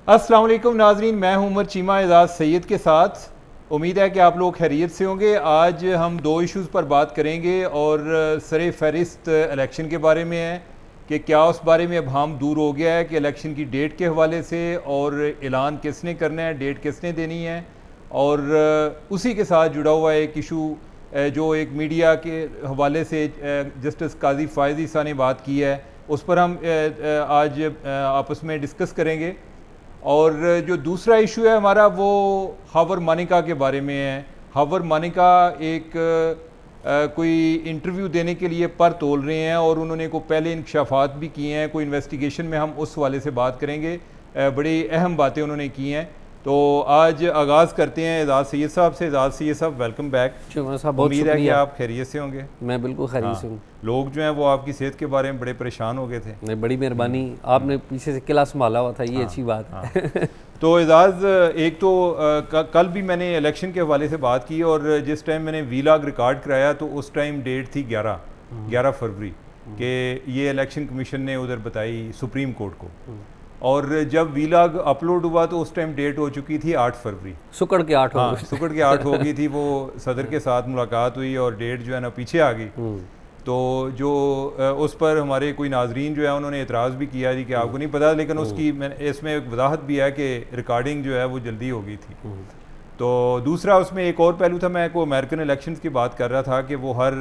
अस्सलाम वालेकुम नाजरीन, मैं हूं उमर चीमा एजाज़ सैयद के साथ। उम्मीद है कि आप लोग खैरियत से होंगे। आज हम दो इश्यूज़ पर बात करेंगे और सरे फहरिस्त इलेक्शन के बारे में है कि क्या उस बारे में अब हम दूर हो गया है कि इलेक्शन की डेट के हवाले से और ऐलान किसने करना है, डेट किसने देनी है, और उसी के साथ जुड़ा हुआ एक इशू जो एक मीडिया के हवाले से जस्टिस काजी फ़ायज़ ईसा ने बात की है, उस पर हम आज आपस में डिस्कस करेंगे। और जो दूसरा इशू है हमारा वो हावर मानिका के बारे में है। हावर मानिका एक कोई इंटरव्यू देने के लिए पर तोल रहे हैं और उन्होंने को पहले इंकशाफात भी किए हैं, कोई इन्वेस्टिगेशन में हम उस वाले से बात करेंगे। बड़ी अहम बातें उन्होंने की हैं। तो आज आगाज़ करते हैं एजाज़ सैयद साहब से। एजाज़ सैयद साहब, वेलकम बैक। उम्मीद है कि आप खैरियत से होंगे। मैं बिल्कुल खैरियत से हूँ। लोग जो हैं वो आपकी सेहत के बारे में बड़े परेशान हो गए थे। नहीं, बड़ी मेहरबानी, आपने पीछे से किला संभाला हुआ था, ये अच्छी बात है। तो एजाज़, एक तो कल भी मैंने इलेक्शन के हवाले से बात की और जिस टाइम मैंने वीलॉग रिकॉर्ड कराया तो उस टाइम डेट थी 11 फरवरी कि ये इलेक्शन कमीशन ने उधर बताई सुप्रीम कोर्ट को, और जब वीलॉग अपलोड हुआ तो उस टाइम डेट हो चुकी थी 8 फरवरी। सुकड़ के 8 हो गई थी। वो सदर के साथ मुलाकात हुई और डेट जो है ना पीछे आ गई। तो जो उस पर हमारे कोई नाजरीन जो है उन्होंने एतराज़ भी किया जी कि आपको नहीं पता, लेकिन उसकी इसमें एक वजाहत भी है कि रिकॉर्डिंग जो है वो जल्दी हो गई थी। तो दूसरा उसमें एक और पहलू था, मैं को अमेरिकन इलेक्शंस की बात कर रहा था कि वो हर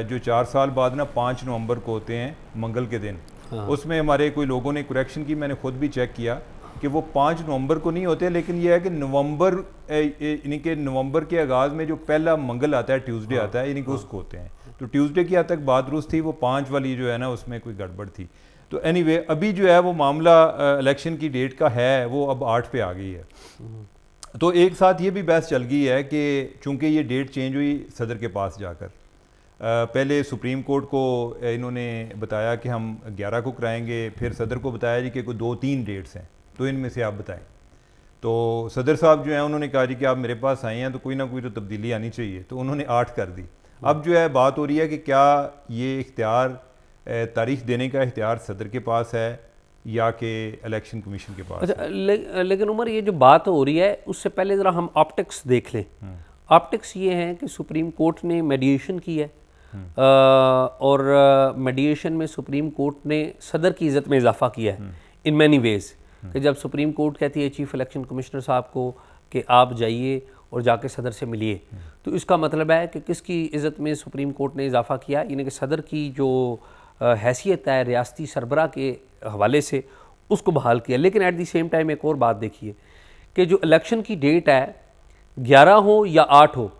जो 4 साल बाद ना 5 नवंबर को होते हैं, मंगल के दिन। उसमें हमारे कोई लोगों ने करेक्शन की, मैंने खुद भी चेक किया कि वो 5 नवंबर को नहीं होते, लेकिन यह है कि नवंबर यानी कि नवंबर के आगाज़ में जो पहला मंगल आता है, ट्यूसडे आता है, यानी कि उसको होते हैं। तो ट्यूसडे की हद तक बात दुरुस्त थी, वो 5 वाली जो है ना उसमें कोई गड़बड़ थी। तो एनीवे अभी जो है वो मामला इलेक्शन की डेट का है वो अब 8 पे आ गई है। तो एक साथ ये भी बहस चल गई है कि चूँकि ये डेट चेंज हुई सदर के पास जाकर, पहले सुप्रीम कोर्ट को इन्होंने बताया कि हम 11 को कराएंगे, फिर सदर को बताया जी कि कोई 2-3 डेट्स हैं, तो इनमें से आप बताएं। तो सदर साहब जो हैं उन्होंने कहा जी कि आप मेरे पास आए हैं तो कोई ना कोई तो तब्दीली आनी चाहिए, तो उन्होंने 8 कर दी। अब जो है बात हो रही है कि क्या ये इख्तियार तारीख देने का इख्तियार सदर के पास है या कि इलेक्शन कमीशन के पास। अच्छा, लेकिन उमर, ये जो बात हो रही है उससे पहले ज़रा हम ऑप्टिक्स देख लें। ऑप्टिक्स ये हैं कि सुप्रीम कोर्ट ने मेडिएशन की है और मेडिएशन में सुप्रीम कोर्ट ने सदर की इज़्ज़त में इजाफा किया है इन मैनी वेज़। कि जब सुप्रीम कोर्ट कहती है चीफ इलेक्शन कमिश्नर साहब को कि आप जाइए और जाके सदर से मिलिए, तो इसका मतलब है कि किसकी इज़्ज़त में सुप्रीम कोर्ट ने इजाफा किया, यानी कि सदर की जो हैसियत है रियासती सरबराह के हवाले से उसको बहाल किया। लेकिन एट द सेम टाइम एक और बात देखिए कि जो इलेक्शन की डेट है 11 हो या 8 हो,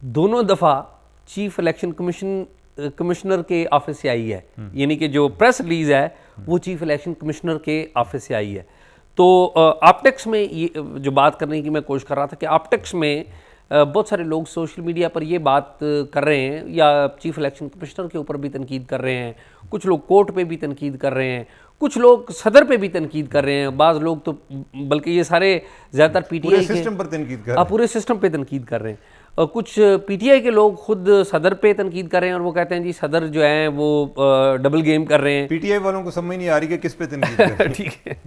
दोनों दफ़ा चीफ इलेक्शन कमिश्नर के ऑफिस से आई है, यानी कि जो प्रेस रिलीज़ है वो चीफ इलेक्शन कमिश्नर के ऑफिस से आई है। तो ऑप्टिक्स में ये जो बात करने की मैं कोशिश कर रहा था कि ऑप्टिक्स में बहुत सारे लोग सोशल मीडिया पर ये बात कर रहे हैं या चीफ इलेक्शन कमिश्नर के ऊपर भी तनकीद कर रहे हैं, कुछ लोग कोर्ट पे भी तनकीद कर रहे हैं, कुछ लोग सदर पे भी तनकीद कर रहे हैं, बाज़ लोग तो बल्कि ये सारे ज़्यादातर पीटीआई सिस्टम पर तनकीद कर रहे हैं, पूरे सिस्टम पे तनकीद कर रहे हैं। और कुछ पीटीआई के लोग खुद सदर पे तनकीद कर रहे हैं और वो कहते हैं जी सदर जो है वो डबल गेम कर रहे हैं। पीटीआई वालों को समझ नहीं आ रही कि किस पे तनकीद कर रहे हैं।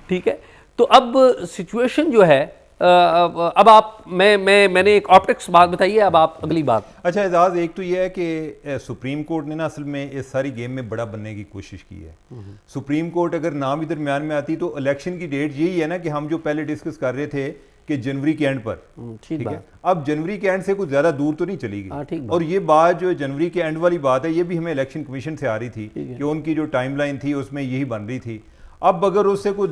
ठीक है। तो अब सिचुएशन जो है, अब आप मैंने एक ऑप्टिक्स बात बताई है, अब आप अगली बात। अच्छा एजाज, एक तो ये है कि सुप्रीम कोर्ट ने ना असल में इस सारी गेम में बड़ा बनने की कोशिश की है। सुप्रीम कोर्ट अगर ना भी दरमियान में आती तो इलेक्शन की डेट यही है ना कि हम जो पहले डिस्कस कर रहे थे कि जनवरी के एंड पर, ठीक है, अब जनवरी के एंड से कुछ ज़्यादा दूर तो नहीं चलेगी। और ये बात जो जनवरी के एंड वाली बात है ये भी हमें इलेक्शन कमीशन से आ रही थी कि उनकी जो टाइमलाइन थी उसमें यही बन रही थी। अब अगर उससे कोई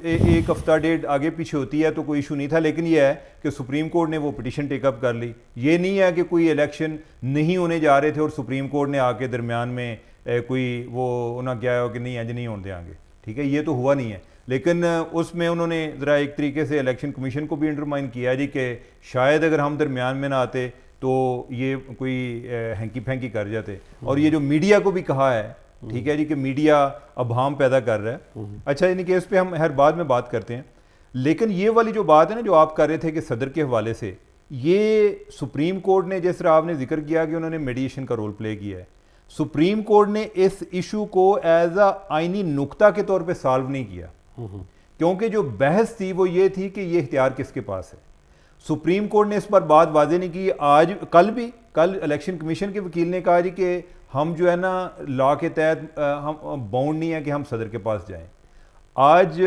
एक हफ्ता डेट आगे पीछे होती है तो कोई इशू नहीं था, लेकिन यह है कि सुप्रीम कोर्ट ने वो पिटीशन टेकअप कर ली। ये नहीं है कि कोई इलेक्शन नहीं होने जा रहे थे और सुप्रीम कोर्ट ने आके दरमियान में कोई वो उन्हें क्या हो कि नहीं इंज नहीं होने देंगे, ठीक है, ये तो हुआ नहीं है। लेकिन उसमें उन्होंने ज़रा एक तरीके से इलेक्शन कमीशन को भी अंडरमाइन किया जी कि शायद अगर हम दरमियान में ना आते तो ये कोई हैंकी फैंकी कर जाते। और ये जो मीडिया को भी कहा है, ठीक है जी, कि मीडिया अभाम पैदा कर रहा है। अच्छा, यानी कि इस पर हम हर बाद में बात करते हैं, लेकिन ये वाली जो बात है ना जो आप कर रहे थे कि सदर के हवाले से, ये सुप्रीम कोर्ट ने जिस तरह आपने जिक्र किया कि उन्होंने मेडिएशन का रोल प्ले किया है, सुप्रीम कोर्ट ने इस इशू को एज अ आइनी नुक्ता के तौर पे सॉल्व नहीं किया क्योंकि जो बहस थी वो ये थी कि ये इख्तियार किसके पास है। सुप्रीम कोर्ट ने इस पर बात वाज़ेह नहीं की। आज कल इलेक्शन कमीशन के वकील ने कहा जी कि हम जो है ना लॉ के तहत हम बाउंड नहीं है कि हम सदर के पास जाएं। आज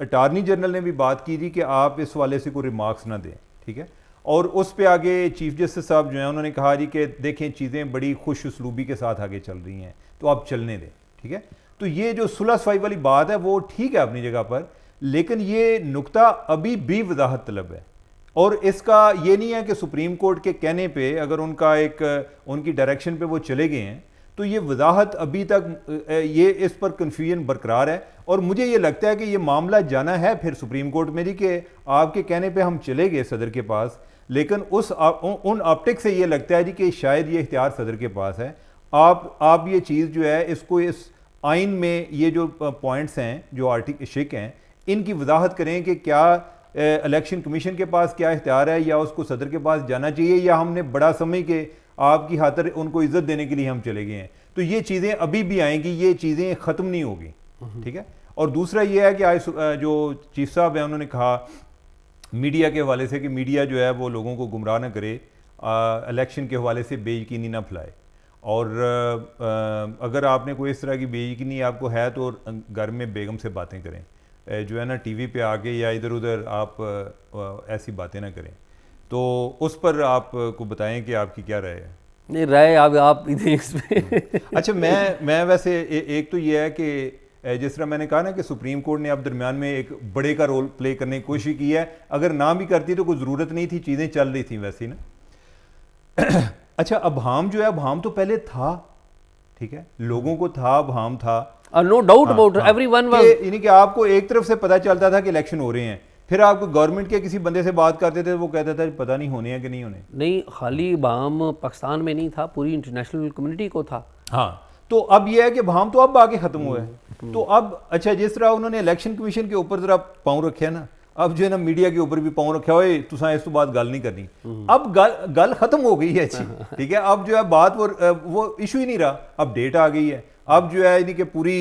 अटार्नी जनरल ने भी बात की जी कि आप इस वाले से कोई रिमार्क्स ना दें, ठीक है। और उस पे आगे चीफ जस्टिस साहब जो हैं उन्होंने कहा जी कि देखें चीज़ें बड़ी खुश उसलूबी के साथ आगे चल रही हैं तो आप चलने दें, ठीक है। तो ये जो सुलह सफाई वाली बात है वो ठीक है अपनी जगह पर, लेकिन ये नुक्ता अभी भी वजाहत तलब है। और इसका ये नहीं है कि सुप्रीम कोर्ट के कहने पे अगर उनकी डायरेक्शन पे वो चले गए हैं तो ये वजाहत अभी तक ये इस पर कन्फ्यूजन बरकरार है। और मुझे ये लगता है कि ये मामला जाना है फिर सुप्रीम कोर्ट में जी कि आपके कहने पे हम चले गए सदर के पास, लेकिन उन ऑप्टिक से ये लगता है जी कि शायद ये इख्तियार सदर के पास है। आप ये चीज़ जो है इसको इस आइन में ये जो पॉइंट्स हैं जो शिक हैं इनकी वजाहत करें कि क्या इलेक्शन कमीशन के पास क्या इख्तियार है या उसको सदर के पास जाना चाहिए या हमने बड़ा समझ के आपकी खातिर उनको इज्जत देने के लिए हम चले गए हैं। तो ये चीज़ें अभी भी आएंगी, ये चीज़ें ख़त्म नहीं होगी, ठीक है। और दूसरा ये है कि आज जो चीफ साहब हैं उन्होंने कहा मीडिया के हवाले से कि मीडिया जो है वो लोगों को गुमराह ना करे, इलेक्शन के हवाले से बेयकीनी ना फैलाए। और अगर आपने कोई इस तरह की बेयकीनी आपको है तो घर में बेगम से बातें करें, जो है ना टीवी पे आके या इधर उधर आप ऐसी बातें ना करें। तो उस पर आपको बताएं कि आपकी क्या राय है। नहीं, राय आप इसमें अच्छा, मैं वैसे एक तो ये है कि जिस तरह मैंने कहा ना कि सुप्रीम कोर्ट ने अब दरमियान में एक बड़े का रोल प्ले करने की कोशिश की है, अगर ना भी करती तो कोई ज़रूरत नहीं थी, चीज़ें चल रही थी वैसे ही ना। अच्छा, अभाम जो है अभाम तो पहले था, ठीक है, लोगों को था, अभाम था, no doubt about everyone was, यानी कि आपको एक तरफ से पता चलता था कि इलेक्शन हो रहे हैं, फिर आपको गवर्नमेंट के किसी बंदे से बात करते थे वो कहता था पता नहीं होने हैं कि नहीं होने। नहीं, खाली अभाम पाकिस्तान में नहीं था, पूरी इंटरनेशनल कम्युनिटी को था। हाँ, तो अब यह है कि अभाम तो अब आके खत्म हुआ है। तो अब अच्छा, जिस तरह उन्होंने इलेक्शन कमीशन के ऊपर जरा पाँव रखे ना, अब जो है ना मीडिया के ऊपर भी पाँव रखा हुआ, तुसा इस तो बात गल नहीं करनी। अब गल खत्म हो गई है, ठीक है। अब जो है बात वो इशू ही नहीं रहा, अब डेट आ गई है। अब जो है यानी कि पूरी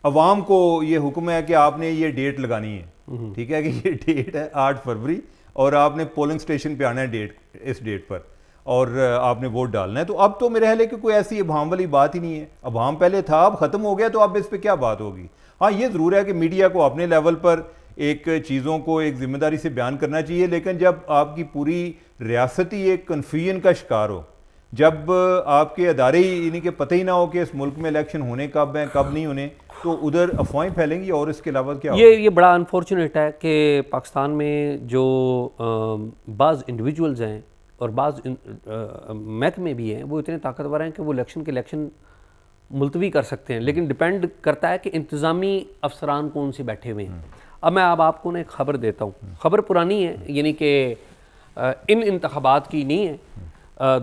अवाम को ये हुक्म है कि आपने ये डेट लगानी है, ठीक है, कि ये डेट है 8 फरवरी और आपने पोलिंग स्टेशन पे आना है इस डेट पर और आपने वोट डालना है। तो अब तो मेरे ख्याल है कि कोई ऐसी अभाम वाली बात ही नहीं है। अभाम पहले था, अब खत्म हो गया, तो अब इस पर क्या बात होगी। हाँ, ये ज़रूर है कि मीडिया को अपने लेवल पर एक चीज़ों को एक जिम्मेदारी से बयान करना चाहिए, लेकिन जब आपकी पूरी रियासत ही एक कन्फ्यूजन का शिकार हो, जब आपके अदारे ही यानी कि पता ही ना हो कि इस मुल्क में इलेक्शन होने कब हैं कब नहीं होने, तो उधर अफवाहें फैलेंगी और इसके अलावा क्या ये बड़ा अनफॉर्चुनेट है कि पाकिस्तान में जो बाज़ इंडिविजुअल्स हैं और बाज़ महकमे भी हैं वो इतने ताकतवर हैं कि वो इलेक्शन मुलतवी कर सकते हैं, लेकिन डिपेंड करता है कि इंतज़ामी अफसरान कौन से बैठे हुए हैं। अब मैं आपको ना एक ख़बर देता हूँ, ख़बर पुरानी है, यानी कि इन इंतखाबात की नहीं है,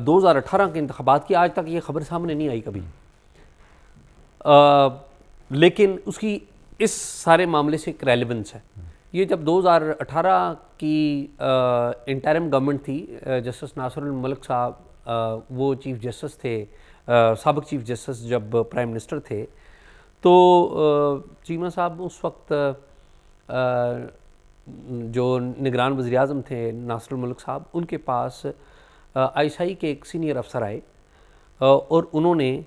2018 के इंतखाबात की। आज तक ये ख़बर सामने नहीं आई कभी, लेकिन उसकी इस सारे मामले से एक रेलेवेंस है। ये जब 2018 की इंटरिम गवर्नमेंट थी, जस्टिस नासिरुल मलिक साहब वो चीफ़ जस्टिस थे, साबिक चीफ़ जस्टिस जब प्राइम मिनिस्टर थे, तो चीमा साहब उस वक्त जो निगरान वज़ीर-ए-आज़म थे नासिरुल मलिक साहब, उनके पास ISI के एक सीनियर अफसर आए और उन्होंने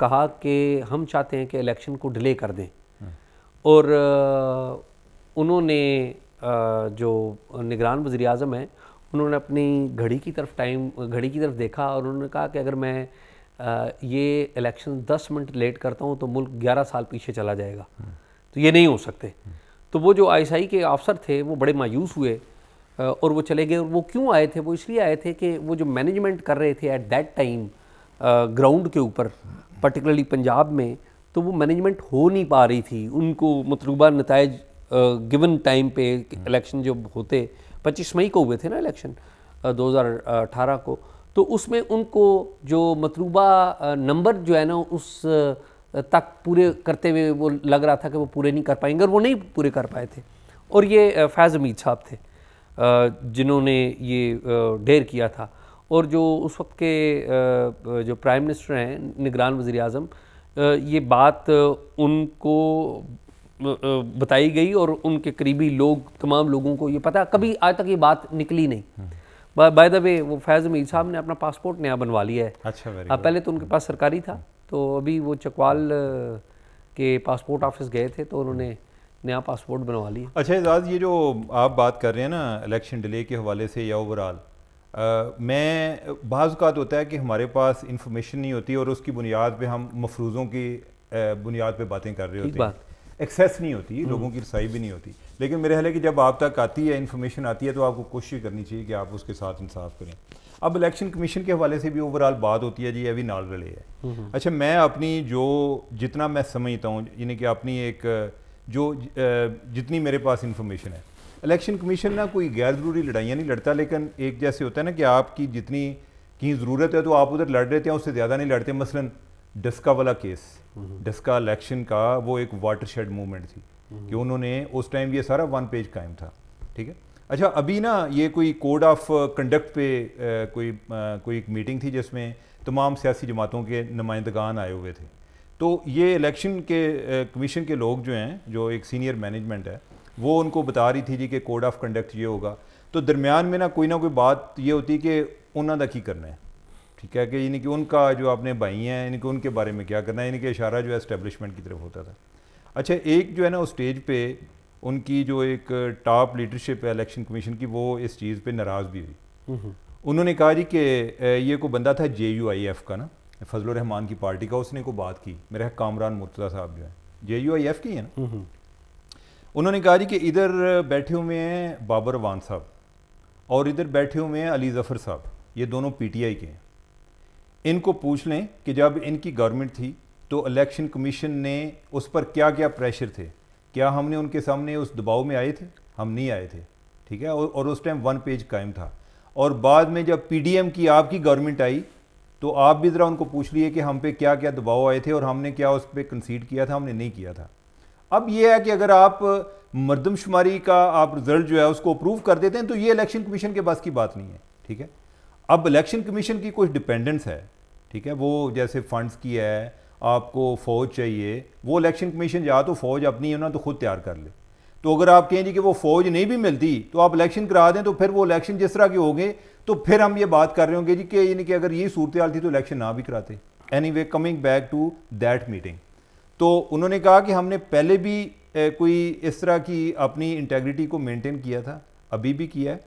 कहा कि हम चाहते हैं कि इलेक्शन को डिले कर दें। और उन्होंने जो निगरान वज़ीर-ए-आज़म हैं उन्होंने अपनी घड़ी की तरफ देखा और उन्होंने कहा कि अगर मैं ये इलेक्शन 10 मिनट लेट करता हूँ तो मुल्क 11 साल पीछे चला जाएगा, तो ये नहीं हो सकते। तो वो जो ISI के अफसर थे वो बड़े मायूस हुए और वो चले गए। और वो क्यों आए थे? वो इसलिए आए थे कि वो जो मैनेजमेंट कर रहे थे एट दैट टाइम ग्राउंड के ऊपर, पर्टिकुलरली पंजाब में, तो वो मैनेजमेंट हो नहीं पा रही थी। उनको मतलूबा नताइज गिवन टाइम पे इलेक्शन जो होते 25 मई को हुए थे ना इलेक्शन 2018 को, तो उसमें उनको जो मतलूबा नंबर जो है ना उस तक पूरे करते हुए वो लग रहा था कि वो पूरे नहीं कर पाएंगे, और वो नहीं पूरे कर पाए थे। और ये फैज़ हमीद साहब थे जिन्होंने ये डेयर किया था। और जो उस वक्त के जो प्राइम मिनिस्टर हैं, निगरान वज़ीर-ए-आज़म, ये बात उनको बताई गई और उनके करीबी लोग, तमाम लोगों को ये पता, कभी आज तक ये बात निकली नहीं। बाय द वे, वो फैज़ हमीद साहब ने अपना पासपोर्ट नया बनवा लिया है। अच्छा, पहले तो उनके पास सरकारी था, तो अभी वो चकवाल के पासपोर्ट ऑफिस गए थे तो उन्होंने नया पासपोर्ट बनवा लिया। अच्छा एजाज़, ये जो आप बात कर रहे हैं ना इलेक्शन डिले के हवाले से या ओवरऑल, मैं बाज़ औक़ात होता है कि हमारे पास इंफॉर्मेशन नहीं होती और उसकी बुनियाद पे हम मफरूज़ों की बुनियाद पे बातें कर रहे होते हैं, एक्सेस नहीं होती, लोगों की रसाई भी नहीं होती। लेकिन मेरे ख्याल है कि जब आप तक आती है इंफॉर्मेशन आती है तो आपको कोशिश करनी चाहिए कि आप उसके साथ इंसाफ करें। अब इलेक्शन कमीशन के हवाले से भी ओवरऑल बात होती है जी, ये भी नाल रले है। अच्छा, मैं अपनी जो जितना मैं समझता हूँ, यानी कि अपनी एक जो जितनी मेरे पास इंफॉर्मेशन है, इलेक्शन कमीशन ना कोई गैर ज़रूरी लड़ाइयाँ नहीं लड़ता, लेकिन एक जैसे होता है ना कि आपकी जितनी की ज़रूरत है तो आप उधर लड़ रहे थे, उससे ज़्यादा नहीं लड़ते। मसलन डस्का वाला केस, डस्का इलेक्शन का वो एक वाटरशेड मूवमेंट थी कि उन्होंने उस टाइम ये सारा 1 पेज कायम था, ठीक है। अच्छा, अभी ना ये कोई कोड ऑफ कंडक्ट पे कोई एक मीटिंग थी जिसमें तमाम सियासी जमातों के नुमाइंदगान आए हुए थे। तो ये इलेक्शन के कमीशन के लोग जो हैं, जो एक सीनियर मैनेजमेंट है, वो उनको बता रही थी जी कि कोड ऑफ कंडक्ट ये होगा। तो दरमियान में ना कोई बात ये होती कि उन्होंने का की करना है, ठीक है, कि यानी कि उनका जो अपने भाई हैं, यानी कि उनके बारे में क्या करना है, यानी कि इशारा जो है एस्टेब्लिशमेंट की तरफ होता था। अच्छा, एक जो है ना उस स्टेज पे उनकी जो एक टॉप लीडरशिप है इलेक्शन कमीशन की, वो इस चीज़ पे नाराज़ भी हुई। उन्होंने कहा जी कि ये कोई बंदा था JUIF का ना, फजलुर रहमान की पार्टी का, उसने को बात की, मेरे कामरान मुर्तज़ा साहब जो है JUIF की है ना, उन्होंने कहा जी कि इधर बैठे हुए हैं बाबर अवान साहब और इधर बैठे हुए हैं अली ज़फ़र साहब, ये दोनों PTI के हैं। इनको पूछ लें कि जब इनकी गवर्नमेंट थी तो इलेक्शन कमीशन ने उस पर क्या क्या प्रेशर थे, क्या हमने उनके सामने उस दबाव में आए थे? हम नहीं आए थे, ठीक है। और उस टाइम 1 पेज कायम था। और बाद में जब PDM की आपकी गवर्नमेंट आई तो आप भी ज़रा उनको पूछ लिए कि हम पे क्या क्या दबाव आए थे और हमने क्या उस पर कंसीड किया था, हमने नहीं किया था। अब ये है कि अगर आप मरदमशुमारी का आप रिजल्ट जो है उसको अप्रूव कर देते हैं तो ये इलेक्शन कमीशन के बस की बात नहीं है, ठीक है। अब इलेक्शन कमीशन की कुछ डिपेंडेंस है, ठीक है, वो जैसे फंड्स की है, आपको फ़ौज चाहिए, वो इलेक्शन कमीशन या तो फ़ौज अपनी है ना तो खुद तैयार कर ले। तो अगर आप कहें जी कि वो फ़ौज नहीं भी मिलती तो आप इलेक्शन करा दें, तो फिर वो इलेक्शन जिस तरह के होंगे तो फिर हम ये बात कर रहे होंगे जी कि यानी कि अगर ये सूरत हाल थी तो इलेक्शन ना भी कराते। Anyway, coming back to that meeting, तो उन्होंने कहा कि हमने पहले भी कोई इस तरह की अपनी इंटेग्रिटी को मेंटेन किया था, अभी भी किया है।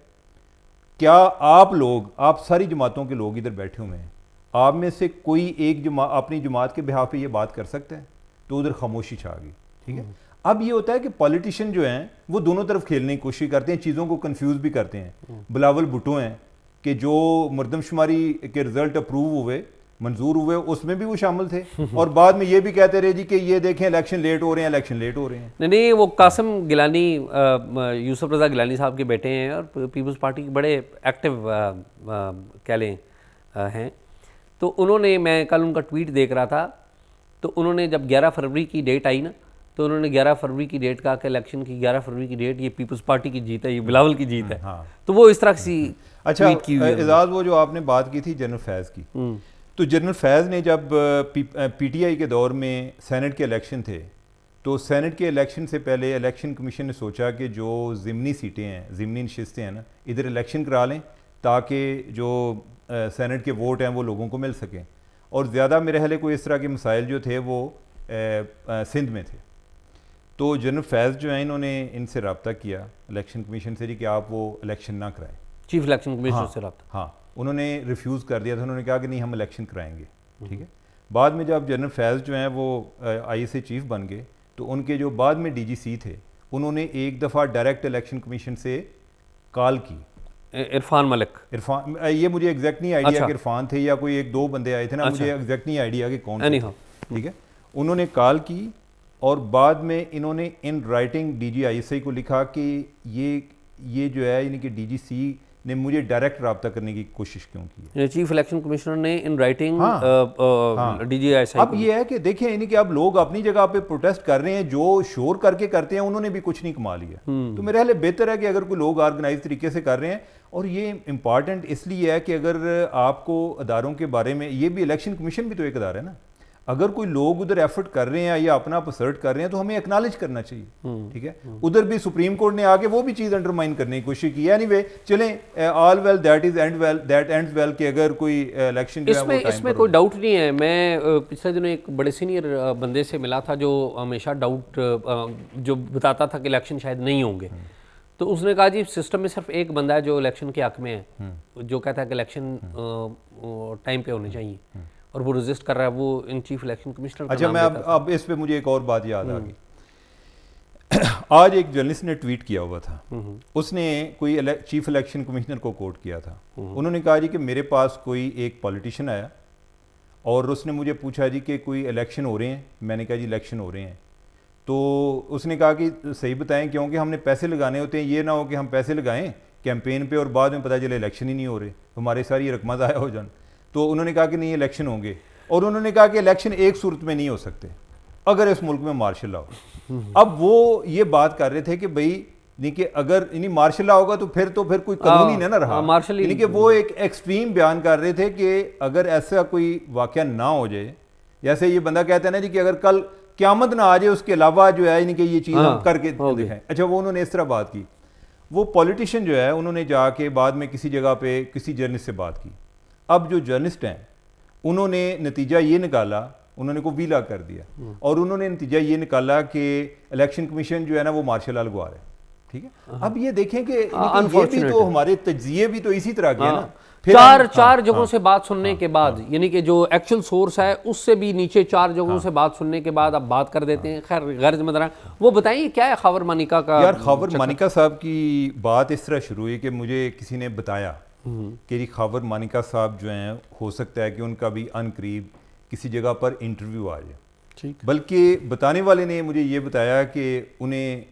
क्या आप लोग, आप सारी जमातों के लोग इधर बैठे हुए हैं, आप में से कोई एक अपनी जमात के बिहाफ पे ये बात कर सकता है? तो उधर खामोशी छा गई, ठीक है। अब ये होता है कि पॉलिटिशियन जो हैं वो दोनों तरफ खेलने की कोशिश करते हैं, चीज़ों को कंफ्यूज भी करते हैं। बिलावल भुट्टो हैं कि जो मरदमशुमारी के रिजल्ट अप्रूव हुए, मंजूर हुए, उसमें भी वो शामिल थे और बाद में ये भी कहते रहे जी कि ये देखें इलेक्शन लेट हो रहे हैं, इलेक्शन लेट हो रहे हैं। नहीं, वो कासिम गिलानी, यूसुफ रज़ा गिलानी साहब के बेटे हैं और पीपल्स पार्टी के बड़े एक्टिव कह लें हैं। तो उन्होंने, मैं कल उनका ट्वीट देख रहा था, तो उन्होंने जब 11 फरवरी की डेट आई ना, तो उन्होंने 11 फरवरी की डेट कहा कि इलेक्शन की 11 फरवरी की डेट ये पीपल्स पार्टी की जीत है, ये बिलावल की जीत है। हाँ। तो वो इस तरह की अच्छा एजाज, वो जो आपने बात की थी जनरल फैज़ की, तो जनरल फैज़ ने जब PTI के दौर में सेनेट के इलेक्शन थे, तो सेनेट के इलेक्शन से पहले इलेक्शन कमीशन ने सोचा कि जो ज़िमनी सीटें हैं, ज़िमनी नशिस्तें हैं ना, इधर इलेक्शन करा लें ताकि जो सेनेट के वोट हैं वो लोगों को मिल सकें। और ज़्यादा मेरे ख्याल कोई इस तरह के मसाइल जो थे वो सिंध में थे। तो जनरल फैज़ जो है इन्होंने इनसे रब्ता किया इलेक्शन कमीशन से जी कि आप वो इलेक्शन ना कराएं, चीफ इलेक्शन कमिश्नर से रब्ता। हाँ, उन्होंने रिफ्यूज़ कर दिया था, उन्होंने कहा कि नहीं हम इलेक्शन कराएंगे, ठीक है। बाद में जब जनरल फैज़ जो हैं वो ISA चीफ बन गए, तो उनके जो बाद में DGC थे, उन्होंने एक दफ़ा डायरेक्ट इलेक्शन कमीशन से कॉल की। इरफान मलिक, इरफान, ये मुझे एग्जैक्ट नहीं आइडिया अच्छा। कि इरफान थे या कोई 1-2 बंदे आए थे ना, मुझे एग्जैक्ट नहीं आइडिया कि कौन थे, ठीक है। उन्होंने कॉल की और बाद में इन्होंने इन राइटिंग DG ISA को लिखा कि ये जो है यानी कि DGC ने मुझे डायरेक्ट रब्ता करने की कोशिश क्यों की। चीफ इलेक्शन कमिश्नर ने इन राइटिंग DG ISA। अब ये है कि देखें यानी कि अब लोग अपनी जगह पे प्रोटेस्ट कर रहे हैं, जो शोर करके करते हैं उन्होंने भी कुछ नहीं कमा लिया। तो मेरे ख्याल बेहतर है कि अगर कोई लोग ऑर्गेनाइज तरीके से कर रहे हैं, और ये इंपॉर्टेंट इसलिए है कि अगर आपको अदारों के बारे में, ये भी इलेक्शन कमीशन भी तो एक अदारा है ना, अगर कोई लोग उधर एफर्ट कर रहे हैं या अपना आप असर्ट कर रहे हैं तो हमें एक्नॉलेज करना चाहिए, ठीक है। उधर भी सुप्रीम कोर्ट ने आके वो भी चीज़ अंडरमाइन करने की कोशिश की है। एनीवे चलें, all well that is and well, that ends well कि अगर कोई इलेक्शन जो है इसमें कोई डाउट नहीं है। मैं पिछले दिनों एक बड़े सीनियर बंदे से मिला था जो हमेशा डाउट जो बताता था कि इलेक्शन शायद नहीं होंगे, तो उसने कहा जी सिस्टम में सिर्फ एक बंदा है जो इलेक्शन के हक में है, जो कहता है कि इलेक्शन टाइम पे होने चाहिए, और वो रजिस्ट कर रहा है, वो इन चीफ इलेक्शन कमिश्नर। अच्छा, मैं अब इस पे मुझे एक और बात याद आ गई। आज एक जर्नलिस्ट ने ट्वीट किया हुआ था, उसने कोई चीफ इलेक्शन कमिश्नर को कोट किया था। उन्होंने कहा जी कि मेरे पास कोई एक पॉलिटिशियन आया और उसने मुझे पूछा जी कि कोई इलेक्शन हो रहे हैं। मैंने कहा जी इलेक्शन हो रहे हैं। तो उसने कहा कि सही बताएं, क्योंकि हमने पैसे लगाने होते हैं, ये ना हो कि हम पैसे लगाएं कैंपेन पे और बाद में पता चले इलेक्शन ही नहीं हो रहे, हमारे सारी रकमा ज़ाया हो जान। तो उन्होंने कहा कि नहीं इलेक्शन होंगे, और उन्होंने कहा कि इलेक्शन एक सूरत में नहीं हो सकते, अगर इस मुल्क में मार्शल लॉ हो। अब वो ये बात कर रहे थे कि भाई नहीं कि अगर इन्हीं मार्शल लॉ होगा तो फिर कोई कानून ही ना रहा, यानी कि वो एक एक्सट्रीम बयान कर रहे थे कि अगर ऐसा कोई वाकया ना हो जाए, जैसे ये बंदा कहता है ना जी कि अगर कल क़यामत ना आ जाए उसके अलावा जो है यानी कि ये चीज़ हम करके दिखाएं। अच्छा, वो उन्होंने इस तरह बात की। वो पॉलिटिशियन जो है उन्होंने जाके बाद में किसी जगह पे किसी जर्नलिस्ट से बात की। अब जो जर्नलिस्ट हैं उन्होंने नतीजा ये निकाला, उन्होंने को वीला कर दिया और उन्होंने नतीजा ये निकाला कि इलेक्शन कमीशन जो है ना वो मार्शल लॉ लगवा रहे हैं, ठीक है। अब ये देखें कि ये भी तो हमारे तज्जिए भी तो इसी तरह के हैं ना। चार जगहों से बात सुनने के बाद, यानी कि जो एक्चुअल सोर्स है उससे भी नीचे 4 जगहों से बात सुनने के बाद अब बात कर देते हैं। खैर गर्ज मदरा, वो बताइए क्या है खबर मानिका का। यार खबर मानिका साहब की बात इस तरह शुरू हुई कि मुझे किसी ने बताया कि जी खबर मानिका साहब जो हैं हो सकता है कि उनका भी अनकरीब किसी जगह पर इंटरव्यू आ जाए, ठीक। बल्कि बताने वाले ने मुझे ये बताया कि उन्हें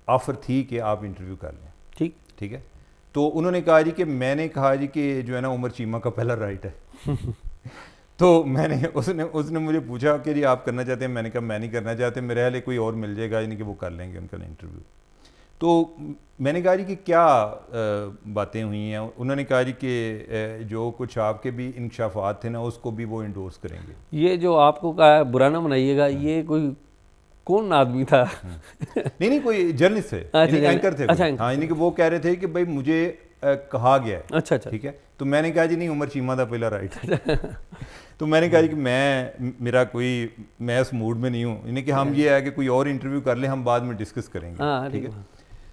ऑफ़र थी कि आप इंटरव्यू कर लें, ठीक है। तो उन्होंने कहा जी कि मैंने कहा जी कि जो है ना उमर चीमा का पहला राइट है। तो मैंने उसने मुझे पूछा कि जी आप करना चाहते हैं। मैंने कहा मैं नहीं करना चाहते, मेरे हाल कोई और मिल जाएगा, यानी कि वो कर लेंगे उनका इंटरव्यू। तो मैंने कहा जी कि क्या बातें हुई हैं। उन्होंने कहा जी कि जो कुछ आपके भी इंकशाफात थे ना उसको भी वो इंडोर्स करेंगे। ये जो आपको कहा बुरा ना मनाइएगा, ये कोई कौन आदमी था? नहीं कोई जर्नलिस्ट थे, एंकर थे। अच्छा, हाँ, यानी कि वो कह रहे थे कि भाई मुझे कहा गया है। अच्छा, ठीक है। तो मैंने कहा जी नहीं, उमर चीमा का पहला राइट। तो मैंने कहा जी कि मैं इस मूड में नहीं हूँ, यानी कि हम ये है कि कोई और इंटरव्यू कर ले, हम बाद में डिस्कस करेंगे, ठीक है।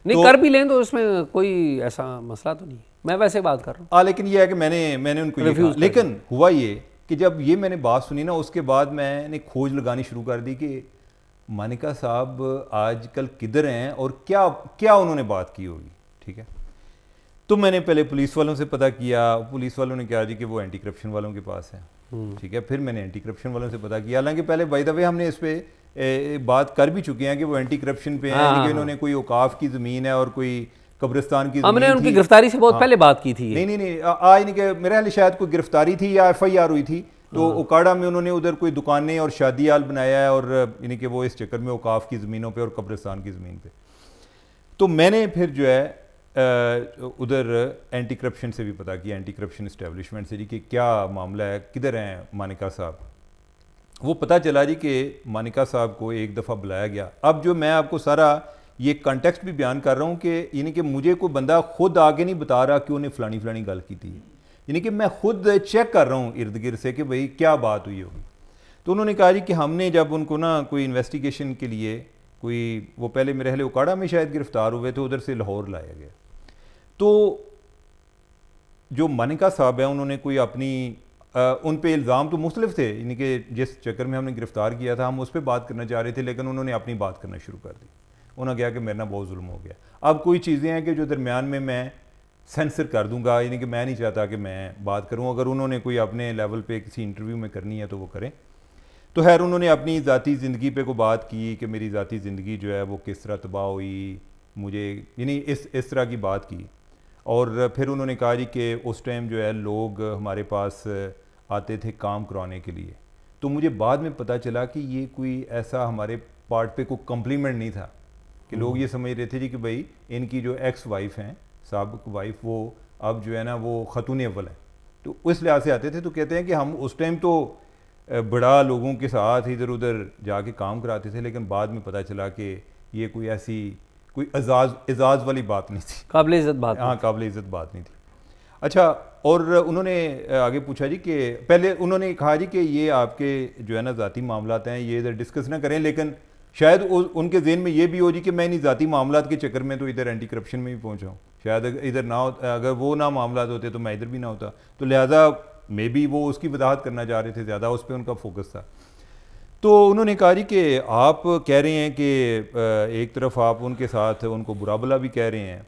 नहीं कर भी लें तो उसमें कोई ऐसा मसला तो नहीं, मैं वैसे बात कर रहा हूँ। लेकिन ये है कि मैंने उनको ये कहा। लेकिन हुआ ये कि जब ये मैंने बात सुनी ना उसके बाद मैंने खोज लगानी शुरू कर दी कि मानिका साहब आजकल किधर हैं और क्या उन्होंने बात की होगी, ठीक है। तो मैंने पहले पुलिस वालों से पता किया। पुलिस वालों ने कहा जी कि वो एंटी करप्शन वालों के पास है, ठीक है। फिर मैंने एंटी करप्शन वालों से पता किया, हालांकि पहले बाय द वे हमने इस पर बात कर भी चुके हैं कि वो एंटी करप्शन पे हैं, कि इन्होंने कोई औकाफ की ज़मीन है और कोई कब्रिस्तान की हमने उनकी गिरफ्तारी से बहुत पहले बात की थी। नहीं आज नहीं कि मेरे ख्याल शायद कोई गिरफ्तारी थी या FIR हुई थी। तो उकाड़ा में उन्होंने उधर कोई दुकानें और शादी हाल बनाया है, और यानी कि वो इस चक्कर में औकाफ की ज़मीनों पे और कब्रिस्तान की ज़मीन पे। तो मैंने फिर जो है उधर एंटी करप्शन से भी पता किया, एंटी करप्शन इस्टेब्लिशमेंट से जी कि क्या मामला है, किधर हैं मानिका साहब। वो पता चला जी कि मानिका साहब को एक दफ़ा बुलाया गया। अब जो मैं आपको सारा ये कॉन्टेक्स्ट भी बयान कर रहा हूँ कि यानी कि मुझे कोई बंदा खुद आगे नहीं बता रहा कि उन्हें फ़लानी गल की थी, यानी कि मैं खुद चेक कर रहा हूँ इर्द गिर्द से कि भाई क्या बात हुई होगी। तो उन्होंने कहा जी कि हमने जब उनको ना कोई इन्वेस्टिगेशन के लिए वो पहले मेरे ख्याल उकाड़ा में शायद गिरफ्तार हुए थे, उधर से लाहौर लाया गया। तो जो मानिका साहब है उन्होंने कोई अपनी उन पे इल्ज़ाम तो मुख्तलिफ थे, यानी कि जिस चक्कर में हमने गिरफ्तार किया था हम उस पर बात करना चाह रहे थे, लेकिन उन्होंने अपनी बात करना शुरू कर दी। उन्होंने कहा कि मेरे ना बहुत जुल्म हो गया। अब कोई चीज़ें हैं कि जो दरमियान में मैं सेंसर कर दूंगा, यानी कि मैं नहीं चाहता कि मैं बात करूं। अगर उन्होंने कोई अपने लेवल पे किसी इंटरव्यू में करनी है तो वो करें। तो खैर उन्होंने अपनी ज़ाती ज़िंदगी पे को बात की कि मेरी ज़ाती ज़िंदगी जो है वो किस तरह तबाह हुई, मुझे यानी इस तरह की बात की। और फिर उन्होंने कहा जी कि उस टाइम जो है लोग हमारे पास आते थे काम करवाने के लिए। तो मुझे बाद में पता चला कि ये कोई ऐसा हमारे पार्ट पे कोई कम्प्लीमेंट नहीं था कि लोग ये समझ रहे थे जी कि भाई इनकी जो एक्स वाइफ हैं, साबिक वाइफ, वो अब जो है ना वो खतून अव्वल है, तो उस लिहाज से आते थे। तो कहते हैं कि हम उस टाइम तो बड़ा लोगों के साथ इधर उधर जाके काम कराते थे, लेकिन बाद में पता चला कि ये कोई ऐसी कोई एजाज़ वाली बात नहीं थी, काबिल इज़्ज़त बात। हाँ, काबिल इज़्ज़त बात नहीं थी। अच्छा, और उन्होंने आगे पूछा जी कि पहले उन्होंने कहा जी कि ये आपके जो है ना ज़ाती मामलात हैं, ये इधर डिस्कस ना करें, लेकिन शायद उनके ज़हन में ये भी हो जी कि मैं इन ज़ाती मामलात के चक्कर में तो इधर एंटी करप्शन में भी पहुँचा हूँ, शायद इधर ना अगर वो ना मामलात होते तो मैं इधर भी ना होता, तो लिहाजा मे बी वो उसकी वजाहत करना चाह रहे थे, ज़्यादा उस पर उनका फोकस था। तो उन्होंने कहा जी कि आप कह रहे हैं कि एक तरफ आप उनके साथ उनको बुरा भला भी कह रहे हैं,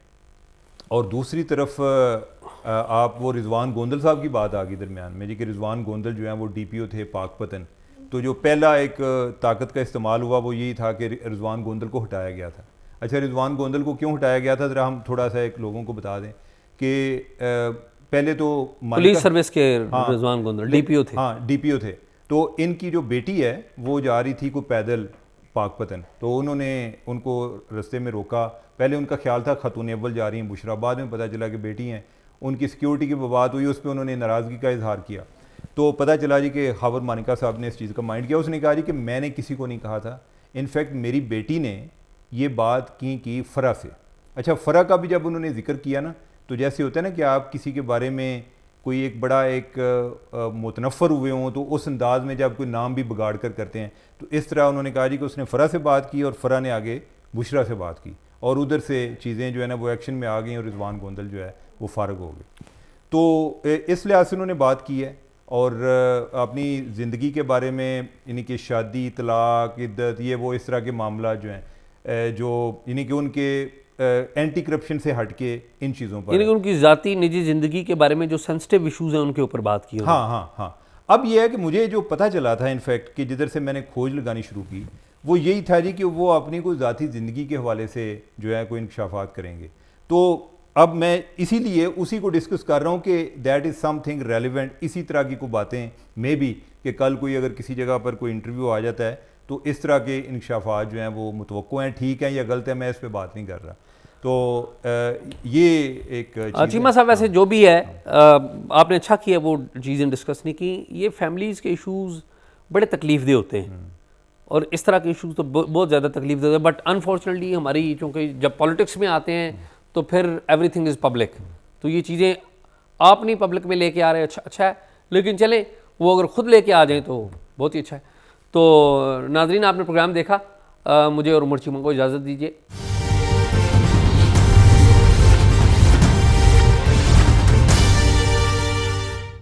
और दूसरी तरफ आप वो रिजवान गोंदल साहब की बात आ गई दरमियान में जी कि रिजवान गोंदल जो हैं वो डीपीओ थे पाकपतन, तो जो पहला एक ताकत का इस्तेमाल हुआ वो यही था कि रिजवान गोंदल को हटाया गया था। अच्छा, रिजवान गोंदल को क्यों हटाया गया था, ज़रा हम थोड़ा सा एक लोगों को बता दें कि पहले तो पुलिस सर्विस के रिजवान गोंदल डीपीओ थे। हाँ, डीपीओ थे। तो इनकी जो बेटी है वो जा रही थी कोई पैदल पाकपतन, तो उन्होंने उनको रास्ते में रोका। पहले उनका ख्याल था खातून अव्वल जा रही हैं बुशरा, बाद में पता चला कि बेटी हैं। उनकी सिक्योरिटी की बात हुई, उस पर उन्होंने नाराज़गी का इजहार किया। तो पता चला जी कि खावर मानिका साहब ने इस चीज़ का माइंड किया। उसने कहा जी कि मैंने किसी को नहीं कहा था, इनफैक्ट मेरी बेटी ने ये बात की फ़रा से। अच्छा, फ़रा का भी जब उन्होंने जिक्र किया ना, तो जैसे होता है ना कि आप किसी के बारे में कोई एक बड़ा एक मुतनफ़र हुए हों, तो उस अंदाज में जब कोई नाम भी बिगाड़ कर करते हैं, तो इस तरह उन्होंने कहा जी कि उसने फ़रा से बात की और फ़रा ने आगे बुशरा से बात की, और उधर से चीज़ें जो है ना वो एक्शन में आ गई और रिजवान गोंदल जो है वो फ़ारग हो गए। तो इस लिहाज से उन्होंने बात की है, और अपनी ज़िंदगी के बारे में यानी कि शादी, तलाक, इद्दत, ये वो इस तरह के मामला जो हैं जो यानी कि उनके एंटी करप्शन से हट के इन चीज़ों पर, यानी कि उनकी ज़ाती निजी ज़िंदगी के बारे में जो सेंसिटिव इशूज़ हैं उनके ऊपर बात की। हाँ हाँ हाँ। अब यह है कि मुझे जो पता चला था इनफैक्ट कि जिधर से मैंने खोज लगानी शुरू की वो यही था जी कि वो अपनी कोई ज़ाती ज़िंदगी के हवाले से जो है कोई इंकशाफात करेंगे। तो अब मैं इसीलिए उसी को डिस्कस कर रहा हूँ कि दैट इज़ समथिंग रेलिवेंट। इसी तरह की कोई बातें मे बी कि कल कोई अगर किसी जगह पर कोई इंटरव्यू आ जाता है तो इस तरह के इंकशाफात जो हैं वो मुतवक्को हैं, ठीक हैं या गलत है, मैं इस पर बात नहीं कर रहा। तो ये एक चीमा साहब, वैसे जो भी है आपने अच्छा किया वो चीज़ें डिस्कस नहीं की। ये फैमिलीज़ के इशूज़ बड़े तकलीफ़देह होते हैं, और इस तरह के इशूज़ तो बहुत ज़्यादा तकलीफ़देह होते हैं, बट अनफॉर्चुनेटली हमारी चूँकि जब पॉलिटिक्स में आते हैं तो फिर एवरीथिंग इज़ पब्लिक, तो ये चीज़ें आप नहीं पब्लिक में लेके आ रहे, अच्छा है, लेकिन चलें वो अगर ख़ुद लेके आ जाएँ तो बहुत ही अच्छा है। तो नाज़रीन, आपने प्रोग्राम देखा, मुझे और उमर चीमा को इजाज़त दीजिए।